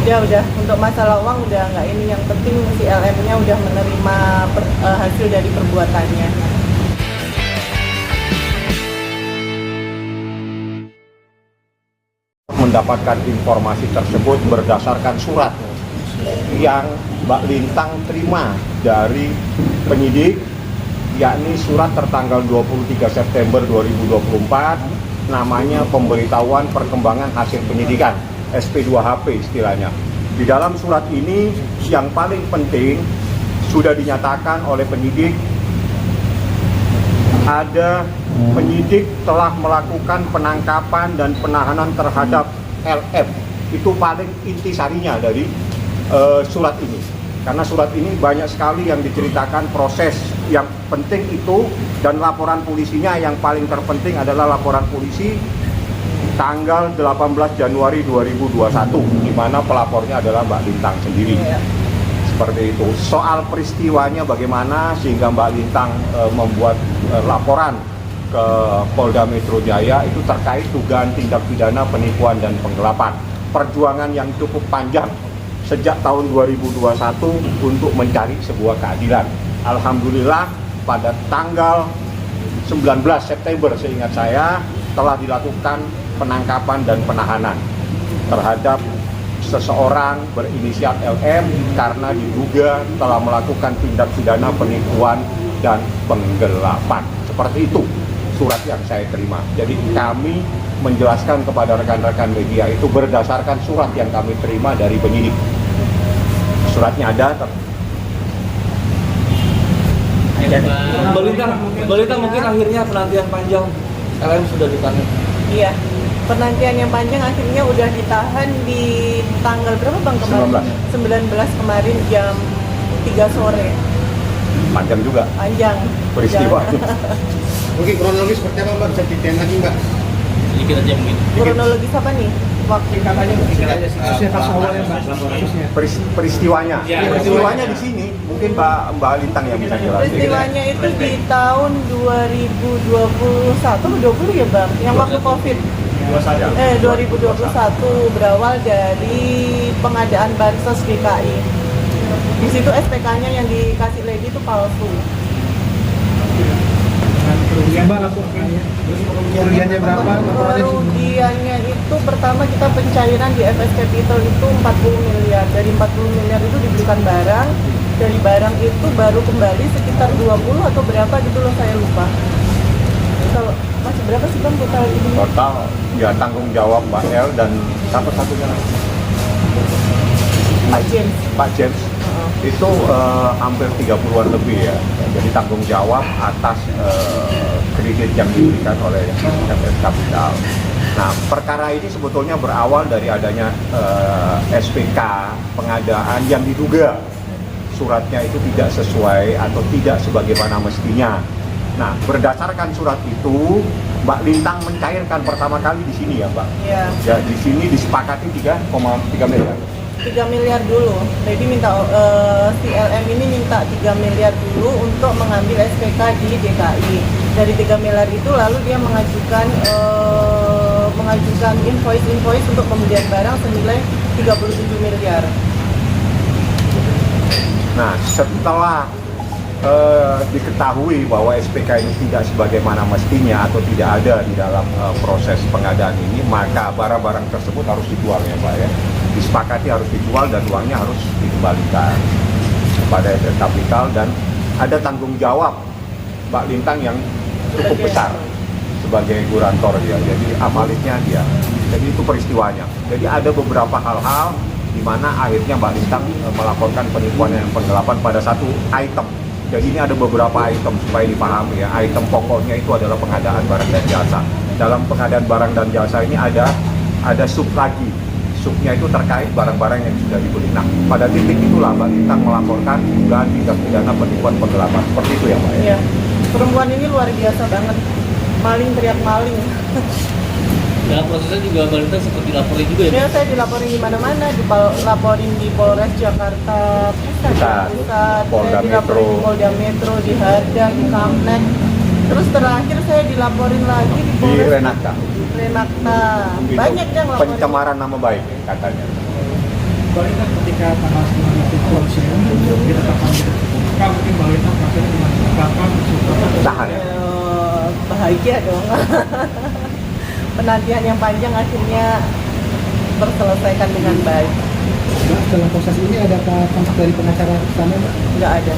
Udah. Untuk masalah uang udah nggak ini. Yang penting si LM-nya udah menerima hasil dari perbuatannya. Mendapatkan informasi tersebut berdasarkan surat yang Mbak Lintang terima dari penyidik, yakni surat tertanggal 23 September 2024, namanya pemberitahuan perkembangan hasil penyidikan, SP2HP istilahnya. Di dalam surat ini yang paling penting sudah dinyatakan oleh penyidik, ada penyidik telah melakukan penangkapan dan penahanan terhadap LM. Itu paling intisarinya dari surat ini. Karena surat ini banyak sekali yang diceritakan proses yang penting itu, dan laporan polisinya yang paling terpenting adalah laporan polisi tanggal 18 Januari 2021, di mana pelapornya adalah Mbak Lintang sendiri. Seperti itu. Soal peristiwanya bagaimana sehingga Mbak Lintang membuat laporan ke Polda Metro Jaya itu terkait dugaan tindak pidana penipuan dan penggelapan. Perjuangan yang cukup panjang sejak tahun 2021 untuk mencari sebuah keadilan. Alhamdulillah pada tanggal 19 September seingat saya telah dilakukan penangkapan dan penahanan terhadap seseorang berinisial LM karena diduga telah melakukan tindak pidana penipuan dan penggelapan. Seperti itu surat yang saya terima. Jadi kami menjelaskan kepada rekan-rekan media itu berdasarkan surat yang kami terima dari penyidik. Suratnya ada. Balintang mungkin akhirnya penantian panjang LM sudah ditahan. Iya. Penantian yang panjang akhirnya udah ditahan di tanggal berapa Bang kemarin? 19 kemarin jam 3 sore. Panjang juga. Panjang. Peristiwa. Mungkin kronologis seperti apa Mbak? Bisa detail lagi Mbak? Sedikit aja mungkin. Kronologis apa nih? Waktu Singkatannya kasus awalnya Mbak. Peristiwanya. Peristiwanya di sini. Mungkin Mbak Lintang yang bisa jelaskan. peristiwanya itu di tahun 2021 atau 20 ya Bang? Yang waktu Covid. 2021 berawal dari pengadaan bansos DKI. Di situ SPK-nya yang dikasih lady itu palsu. Kerugiannya berapa? Kerugiannya itu pertama kita pencairan di FS Capital itu 40 miliar. Dari 40 miliar itu dibelikan barang. Dari barang itu baru kembali sekitar 20 atau berapa gitu loh, saya lupa. Kalau masih berapa sih Bang total ini? Total ya tanggung jawab Mbak L dan satu-satunya Pak James itu hampir 30-an lebih ya. Jadi tanggung jawab atas kredit yang diberikan oleh FS Capital. Nah, perkara ini sebetulnya berawal dari adanya SPK pengadaan yang diduga suratnya itu tidak sesuai atau tidak sebagaimana mestinya. Nah, berdasarkan surat itu, Mbak Lintang mencairkan pertama kali di sini ya, Mbak? Iya. Ya, di sini disepakati 3,3 miliar. 3 miliar dulu. Jadi minta si LM ini minta 3 miliar dulu untuk mengambil SPK di DKI. Dari 3 miliar itu lalu dia mengajukan invoice untuk pembelian barang senilai 37 miliar. Nah, setelah diketahui bahwa SPK ini tidak sebagaimana mestinya atau tidak ada di dalam proses pengadaan ini, maka barang-barang tersebut harus dijual ya Pak ya. Disepakati harus dijual dan uangnya harus dikembalikan kepada FS Capital, dan ada tanggung jawab Mbak Lintang yang cukup besar sebagai gurantor dia. Jadi amalitnya dia. Jadi itu peristiwanya. Jadi ada beberapa hal-hal di mana akhirnya Mbak Lintang melaporkan penipuan dan penggelapan pada satu item. Jadi ini ada beberapa item supaya dipahami ya. Item pokoknya itu adalah pengadaan barang dan jasa. Dalam pengadaan barang dan jasa ini ada sub lagi. Subnya itu terkait barang-barang yang sudah dibeli. Nah, pada titik itulah Mbak Lintang melaporkan dugaan tindak pidana penipuan penggelapan. Seperti itu ya Mbak ya. Iya. Perempuan ini luar biasa banget. Maling teriak maling. Dalam prosesnya juga Balintang sempat dilaporin juga ya? Ya, saya dilaporin di mana-mana, dilaporin di Polres Jakarta Pusat, Polda Metro, Polda Metro, di Harda, di Kamnek. Terus terakhir saya dilaporin lagi di Di Polres Renata. Renata. Banyak yang laporin. Pencemaran nama baik katanya. Bali kan ketika tanggal 9 itu polisian ditetapkan tersangka, mungkin Bali itu rasanya dengan kapan Tahan ya. Bahagia dong. Penantian yang panjang akhirnya terselesaikan dengan baik. Mbak, dalam proses ini adakah kontak dari pengacara sana, Mbak? Nggak ada.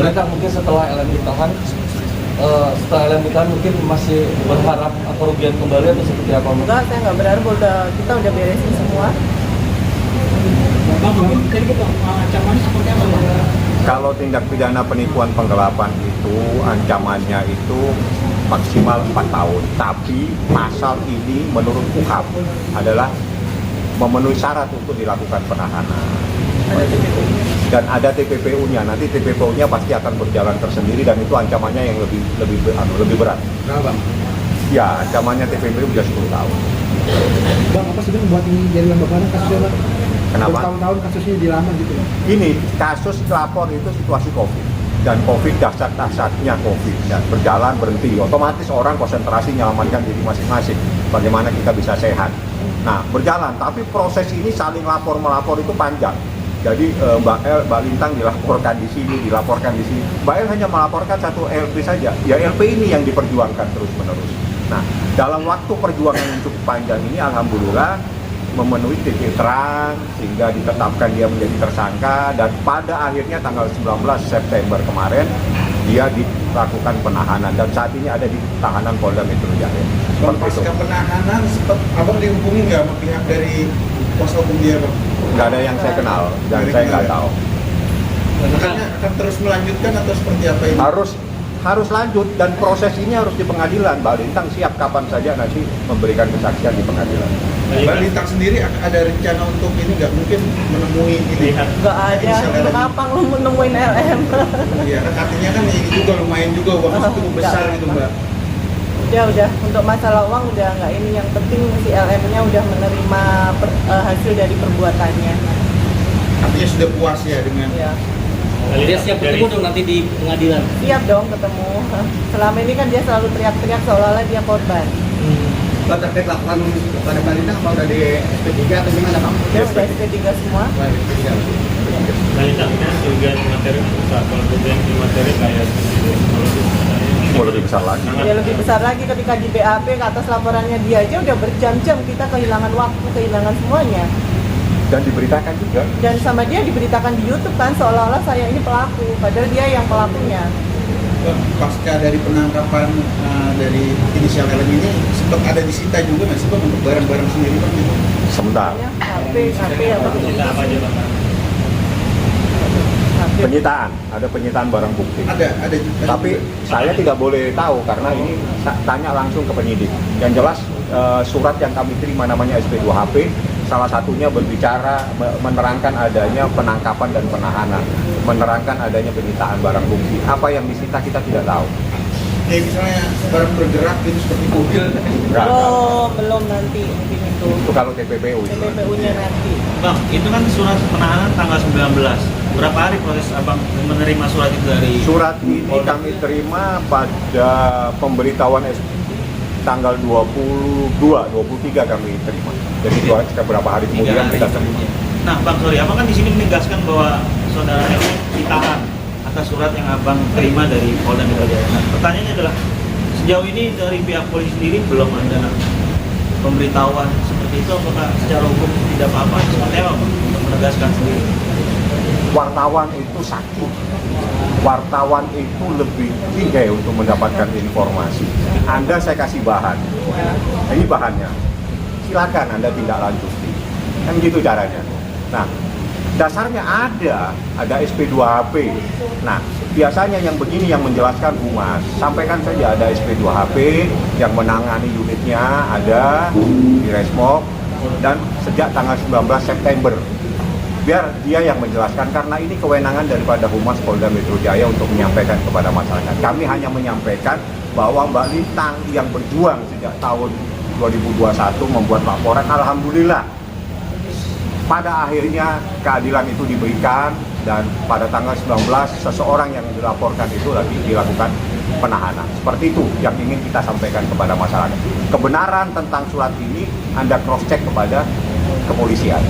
Bolehkah mungkin setelah LM ditahan, mungkin masih berharap kerugian kembali atau seperti apa? Enggak, saya nggak berharap, kita udah beresin semua. Bang, mungkin tadi kita ancamannya seperti apa, Bang? Kalau tindak pidana penipuan penggelapan itu ancamannya itu maksimal 4 tahun. Tapi pasal ini menurut KUHP adalah memenuhi syarat untuk dilakukan penahanan. Ada TPP-nya. Dan ada TPPU-nya. Nanti TPPU-nya pasti akan berjalan tersendiri dan itu ancamannya yang lebih berat. Kenapa bang? Ya, ancamannya TPPU sudah 10 tahun. Bang, apa sih yang membuat ini jadi lambat banget kasusnya, Bang? Kenapa? Bertahun-tahun kasusnya jadi lama gitu, Bang. Ini kasus lapor itu situasi COVID dan COVID dahsyat-dahsyatnya COVID dan berjalan berhenti, otomatis orang konsentrasi menyelamatkan diri masing-masing. Bagaimana kita bisa sehat? Nah, berjalan, tapi proses ini saling lapor melapor itu panjang. Jadi Mbak El, Mbak Lintang dilaporkan di sini, dilaporkan di sini. Mbak El hanya melaporkan satu LP saja. Ya LP ini yang diperjuangkan terus-menerus. Nah, dalam waktu perjuangan yang cukup panjang ini, alhamdulillah memenuhi titik terang sehingga ditetapkan dia menjadi tersangka dan pada akhirnya tanggal 19 September kemarin dia dilakukan penahanan dan saat ini ada di tahanan Polda Metro Jaya. Bang, pasca penahanan sempat abang dihubungi nggak sama pihak dari kuasa hukum dia, Bang? Nggak ada yang saya kenal dan saya nggak tahu. Makanya akan terus melanjutkan atau seperti apa ini? Harus lanjut dan proses ini harus di pengadilan. Mbak Lintang siap kapan saja nanti memberikan kesaksian di pengadilan. Mbak Lintang sendiri ada rencana untuk ini nggak mungkin menemui ini? Nggak ada. Inisial Untuk LM. apa lu nemuin LM? Iya, kan artinya kan ini juga lumayan juga uangnya cukup besar gitu, Mbak. Udah. Untuk masalah uang udah nggak ini. Yang penting si LM-nya udah menerima hasil dari perbuatannya. Artinya sudah puas ya dengan Ya. Dia siap ketemu dong nanti di pengadilan. Siap dong ketemu. Selama ini kan dia selalu teriak-teriak seolah-olah dia korban. Mbak terkait laporan pada Mbak Lintang apa udah di SP3 atau gimana, Bang? Dia udah SP3 semua. Balitangnya kerugian materi besar, kalau kerugian materi kayak Mau lebih besar lagi. Ya lebih besar lagi ketika di BAP ke atas laporannya dia aja udah berjam-jam kita kehilangan waktu, kehilangan semuanya. Dan diberitakan juga. Dan sama dia diberitakan di YouTube kan seolah-olah saya ini pelaku, padahal dia yang pelakunya. Pasca dari penangkapan dari inisial LM ini sempat ada disita juga nggak sih, Bang, untuk barang-barang sendiri, Bang? Gitu? Sebentar. HP apa? kita apa aja bang? HP. Penyitaan, ada penyitaan barang bukti. Ada Tapi juga. saya tidak boleh tahu karena ini tanya langsung ke penyidik. Yang jelas surat yang kami terima namanya SP2HP, salah satunya berbicara menerangkan adanya penangkapan dan penahanan, menerangkan adanya penyitaan barang bukti. Apa yang disita kita tidak tahu. Ya misalnya barang bergerak gitu seperti mobil. Enggak. Belum nanti mungkin itu. Itu kalau TPPU itu. TPPU-nya nanti. Bang, itu kan surat penahanan tanggal 19. Berapa hari proses abang menerima surat itu dari Surat ini Polda? kami terima pada pemberitahuan tanggal 22, 23 kami terima. Jadi beberapa hari kemudian kita terima. Nah, Bang, sorry, abang kan di sini menegaskan bahwa saudara LM ditahan atas surat yang abang terima dari Polda Metro Jaya. Nah, pertanyaannya adalah sejauh ini dari pihak polisi sendiri belum ada pemberitahuan seperti itu, apakah secara hukum tidak apa-apa seperti apa, Bang, untuk menegaskan sendiri? Wartawan itu sakit. Wartawan itu lebih tinggi untuk mendapatkan informasi. Anda saya kasih bahan. Ini bahannya. Silakan Anda tindak lanjuti. Kan gitu caranya. Nah, dasarnya ada SP2HP. Nah, biasanya yang begini yang menjelaskan Humas. Sampaikan saja ada SP2HP yang menangani unitnya ada di Resmob dan sejak tanggal 19 September. Biar dia yang menjelaskan karena ini kewenangan daripada Humas Polda Metro Jaya untuk menyampaikan kepada masyarakat. Kami hanya menyampaikan bahwa Mbak Lintang yang berjuang sejak tahun 2021 membuat laporan, alhamdulillah pada akhirnya keadilan itu diberikan dan pada tanggal 19 seseorang yang dilaporkan itu lagi dilakukan penahanan. Seperti itu yang ingin kita sampaikan kepada masyarakat. Kebenaran tentang surat ini Anda cross check kepada kepolisian.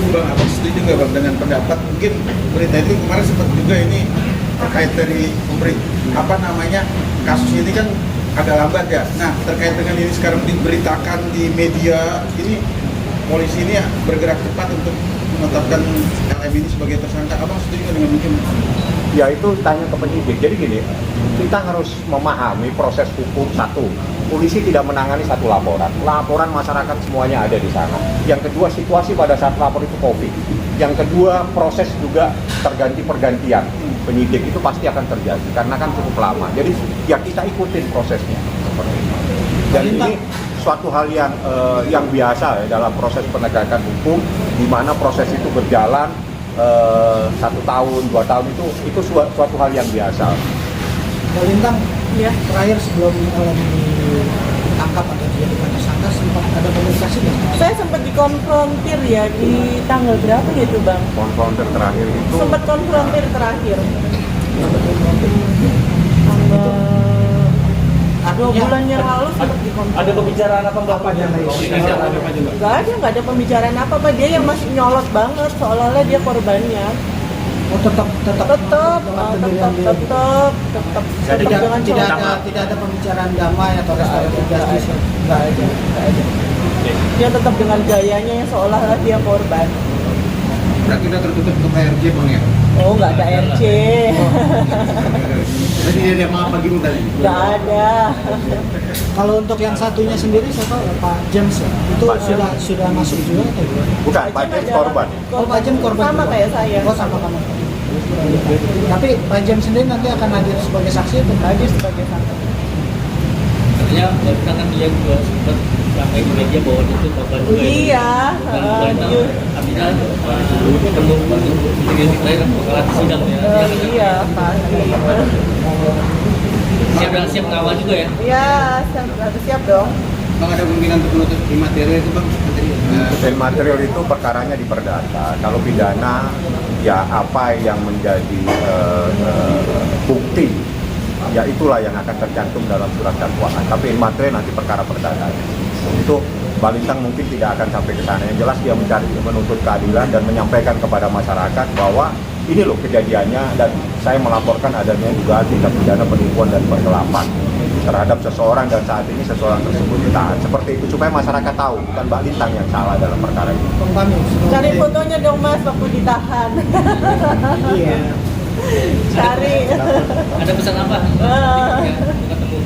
Bang, apa setuju nggak bang dengan pendapat mungkin berita itu kemarin sempat juga ini terkait dari apa namanya kasus ini kan agak lambat ya. Nah terkait dengan ini sekarang diberitakan di media ini polisi ini bergerak cepat untuk menetapkan LM ini sebagai tersangka. Abang setuju nggak dengan mungkin? Ya itu tanya ke penyidik. Jadi gini, kita harus memahami proses hukum. Satu, polisi tidak menangani satu laporan. Laporan masyarakat semuanya ada di sana. Yang kedua, situasi pada saat lapor itu COVID. Yang kedua, proses juga pergantian. Penyidik itu pasti akan terjadi karena kan cukup lama. Jadi ya kita ikutin prosesnya seperti itu. Dan ini suatu hal yang biasa ya, dalam proses penegakan hukum, di mana proses itu berjalan 1 tahun, 2 tahun itu suatu hal yang biasa. Mbak Lintang, Ya. terakhir sebelum ditangkap atau dijadikan tersangka sempat ada komunikasi nggak? Saya sempat dikonfrontir ya di tanggal berapa gitu Bang? Konfrontir terakhir itu Sempat konfrontir terakhir. Tanggal 2 bulan yang lalu sempat dikonfrontir. Ada pembicaraan apa Mbak? Apa yang Gak ada pembicaraan apa-apa. Dia yang masih nyolot banget, seolah-olah dia korbannya. Oh tetap Tetap dengan cowok. tidak ada pembicaraan damai atau restoratif justice. Nggak ada. Dia tetap dengan gayanya yang seolah-olah dia korban. Berarti udah tertutup untuk ARJ bang ya? Oh, nggak ada RC. Jadi dia apa gitu tadi? Nggak ada. Kalau untuk yang satunya sendiri siapa? Pak James ya? Itu Pak James. sudah masuk juga atau gimana? bukan Pak James korban. Oh, Pak James korban Sama juga? kayak saya. Oh sama kamu. Tapi Pak James sendiri nanti akan hadir sebagai saksi atau Hadir sebagai saksi. Katanya kita kan dia juga sempat sampai di media bahwa dia itu korban juga. Iya. Artinya ketemu dengan kita yang bakalan sidang ya. Iya, pasti. Siap mengawal juga ya. Iya, siap dong. Bang ada kemungkinan untuk menuntut imaterial itu bang? Dan material itu perkaranya di perdata. Kalau pidana, ya apa yang menjadi bukti, ya itulah yang akan tercantum dalam surat dakwaan. Tapi material nanti perkara perdata. Itu Balintang mungkin tidak akan sampai ke sana. Yang jelas dia menuntut keadilan dan menyampaikan kepada masyarakat bahwa ini loh kejadiannya dan saya melaporkan adanya juga tindak pidana penipuan dan pergelapan terhadap seseorang dan saat ini seseorang tersebut ditahan. Seperti itu supaya masyarakat tahu bukan Mbak Lintang yang salah dalam perkara ini. Bang Pami? Cari fotonya dong Mas waktu ditahan. Iya. Cari. Ada pesan apa? Ya, ketemu.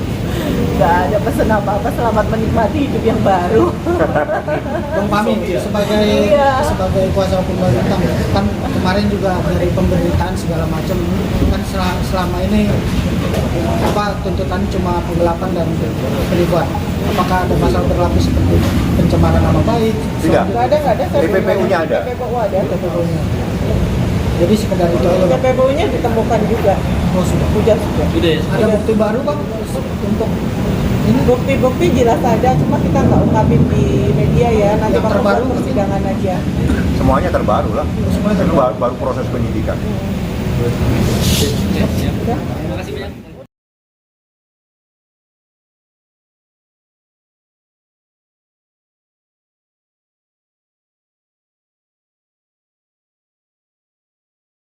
Nggak ada pesan apa-apa, selamat menikmati hidup yang baru. Bang Pami sebagai Iya. sebagai kuasa hukum Bang Lintang kan kemarin juga dari pemberitaan segala macam kan selama ini apa tuntutan cuma penggelapan dan penipuan. Apakah ada pasal berlapis seperti pencemaran nama baik? Tidak. Nggak ada. TPPU-nya ada. TPPU ada. TPPU-nya. Jadi sekedar itu aja. Bang. TPPU-nya ditemukan juga. Oh, sudah. Sudah. Sudah ya. Ada bukti baru bang untuk ini Bukti-bukti jelas ada, cuma kita nggak ungkapin di media ya. Nanti Yang bakal terbaru buat persidangan aja. Semuanya terbaru lah. Semuanya Itu terbaru. baru proses penyidikan. Siap. Udah. Terima kasih banyak.